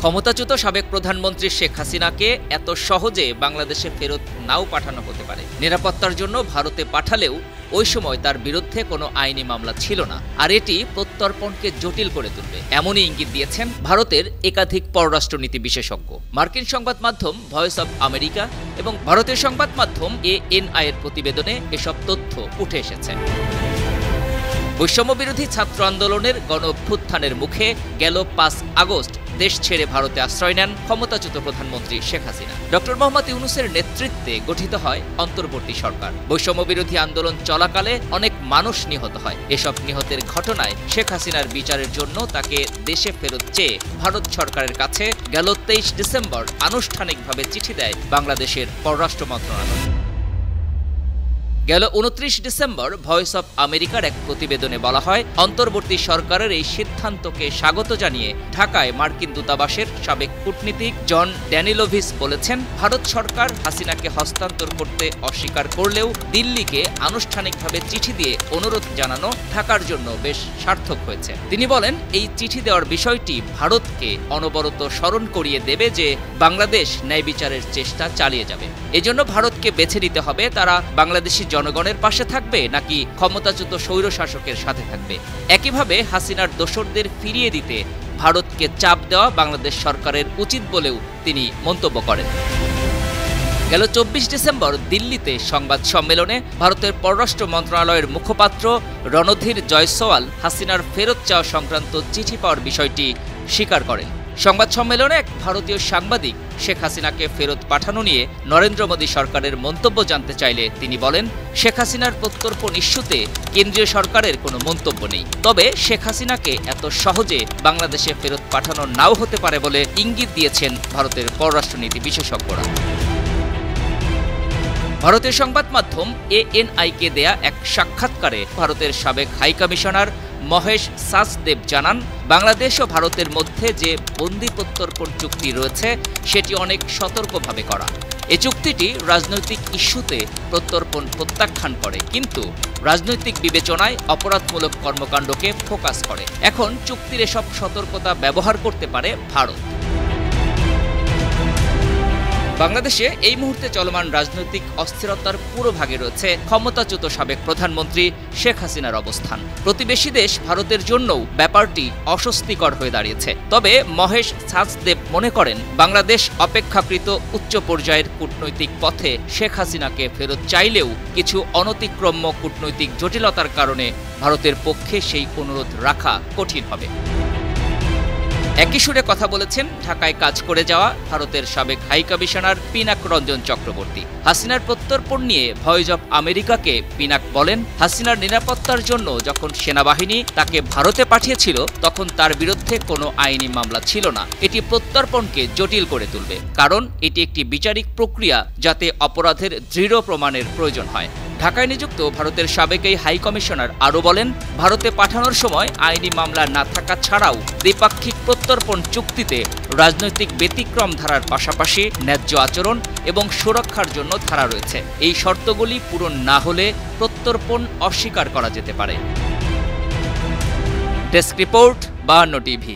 ক্ষমতাচ্যুত সাবেক প্রধানমন্ত্রী শেখ হাসিনাকে এত সহজে বাংলাদেশে ফেরত নাও পাঠানো হতে পারে। নিরাপত্তার জন্য ভারতে পাঠালেও ওই সময় তার বিরুদ্ধে কোনো আইনি মামলা ছিল না, আর এটি প্রত্যর্পণকে জটিল করে তুলবে এমনই ইঙ্গিত দিয়েছেন ভারতের একাধিক পররাষ্ট্রনীতি বিশেষজ্ঞ। মার্কিন সংবাদ মাধ্যম ভয়েস অব আমেরিকা এবং ভারতের সংবাদ মাধ্যম ANI এর প্রতিবেদনে এসব তথ্য উঠে এসেছে। বৈষম্যবিরোধী ছাত্র আন্দোলনের গণ অভ্যুত্থানের মুখে গেল 5 আগস্ট দেশ ছেড়ে ভারতে আশ্রয় নেন ক্ষমতাচ্যুত প্রধানমন্ত্রী শেখ হাসিনা। ডক্টর মোহাম্মদ ইউনূসের নেতৃত্বে গঠিত হয় অন্তর্বর্তী সরকার। বৈষম্যবিরোধী আন্দোলন চলাকালে অনেক মানুষ নিহত হয়। এসব নিহতের ঘটনায় শেখ হাসিনার বিচারের জন্য তাকে দেশে ফেরত চেয়ে ভারত সরকারের কাছে গেল 23 ডিসেম্বর আনুষ্ঠানিকভাবে চিঠি দেয় বাংলাদেশের পররাষ্ট্র মন্ত্রণালয়। গেল 29 ডিসেম্বর ভয়েস অব আমেরিকার এক প্রতিবেদনে বলা হয়, অন্তর্বর্তী সরকারের এই সিদ্ধান্তকে স্বাগত জানিয়ে ঢাকায় মার্কিন দূতাবাসের সাবেক কূটনীতিক জন ড্যানিলোভিস বলেছেন, ভারত সরকার হাসিনাকে হস্তান্তর করতে অস্বীকার করলেও দিল্লিকে আনুষ্ঠানিকভাবে চিঠি দিয়ে অনুরোধ জানানো ঢাকার জন্য বেশ সার্থক হয়েছে। তিনি বলেন, এই চিঠি দেওয়ার বিষয়টি ভারতকে অনবরত স্মরণ করিয়ে দেবে যে বাংলাদেশ ন্যায় বিচারের চেষ্টা চালিয়ে যাবে। এজন্য ভারতকে বেছে নিতে হবে তারা বাংলাদেশি জনগণের পাশে থাকবে নাকি ক্ষমতাচ্যুত স্বৈরশাসকের সাথে থাকবে। একইভাবে হাসিনার দোসরদের ফিরিয়ে দিতে ভারতকে চাপ দেওয়া বাংলাদেশ সরকারের উচিত বলেও তিনি মন্তব্য করেন। গেল 24 ডিসেম্বর দিল্লিতে সংবাদ সম্মেলনে ভারতের পররাষ্ট্র মন্ত্রণালয়ের মুখপাত্র রণধীর জয়সওয়াল হাসিনার ফেরত চাওয়া সংক্রান্ত চিঠি পাওয়ার বিষয়টি স্বীকার করেন। সংবাদ সম্মেলনে এক ভারতীয় সাংবাদিক শেখ হাসিনাকে ফেরত পাঠানো নিয়ে নরেন্দ্র মোদী সরকারের মন্তব্য জানতে চাইলে তিনি বলেন, শেখ হাসিনার প্রত্যর্পণ ইস্যুতে কেন্দ্রীয় সরকারের কোনো মন্তব্য নেই। তবে শেখ হাসিনাকে এত সহজে বাংলাদেশে ফেরত পাঠানো নাও হতে পারে বলে ইঙ্গিত দিয়েছেন ভারতের পররাষ্ট্রনীতি বিশেষজ্ঞরা। ভারতের সংবাদ মাধ্যম ANI-কে দেয়া এক সাক্ষাৎকারে ভারতের সাবেক হাইকমিশনার মহেশ সাচদেব জানান, বাংলাদেশ ও ভারতের মধ্যে যে বন্দি প্রত্যর্পণ চুক্তি রয়েছে সেটি অনেক সতর্কভাবে করা। এই চুক্তিটি রাজনৈতিক ইস্যুতে প্রত্যর্পণ প্রত্যাখ্যান করে, কিন্তু রাজনৈতিক বিবেচনায় অপরাধমূলক কর্মকাণ্ডকে ফোকাস করে। এখন চুক্তির এসব সতর্কতা ব্যবহার করতে পারে ভারত। বাংলাদেশে এই মুহূর্তে চলমান রাজনৈতিক অস্থিরতার পুরো ভাগে রয়েছে ক্ষমতাচ্যুত সাবেক প্রধানমন্ত্রী শেখ হাসিনার অবস্থান। প্রতিবেশী দেশ ভারতের জন্যও ব্যাপারটি অস্বস্তিকর হয়ে দাঁড়িয়েছে। তবে মহেশ সাচদেব মনে করেন, বাংলাদেশ অপেক্ষাকৃত উচ্চ পর্যায়ের কূটনৈতিক পথে শেখ হাসিনাকে ফেরত চাইলেও কিছু অনতিক্রম্য কূটনৈতিক জটিলতার কারণে ভারতের পক্ষে সেই অনুরোধ রাখা কঠিন হবে। একই সুরে কথা বলেছেন ঢাকায় কাজ করে যাওয়া ভারতের সাবেক হাইকমিশনার পিনাক রঞ্জন চক্রবর্তী। হাসিনার প্রত্যর্পণ নিয়ে ভয়েস অব আমেরিকাকে পিনাক বলেন, হাসিনার নিরাপত্তার জন্য যখন সেনাবাহিনী তাকে ভারতে পাঠিয়েছিল তখন তার বিরুদ্ধে কোনো আইনি মামলা ছিল না। এটি প্রত্যর্পণকে জটিল করে তুলবে, কারণ এটি একটি বিচারিক প্রক্রিয়া যাতে অপরাধের দৃঢ় প্রমাণের প্রয়োজন হয়। ঢাকায় নিযুক্ত ভারতের সাবেক এই হাইকমিশনার আরও বলেন, ভারতে পাঠানোর সময় আইনি মামলা না থাকা ছাড়াও দ্বিপাক্ষিক প্রত্যর্পণ চুক্তিতে রাজনৈতিক ব্যতিক্রম ধারার পাশাপাশি ন্যায্য আচরণ এবং সুরক্ষার জন্য ধারা রয়েছে। এই শর্তগুলি পূরণ না হলে প্রত্যর্পণ অস্বীকার করা যেতে পারে। Desk report 52 TV.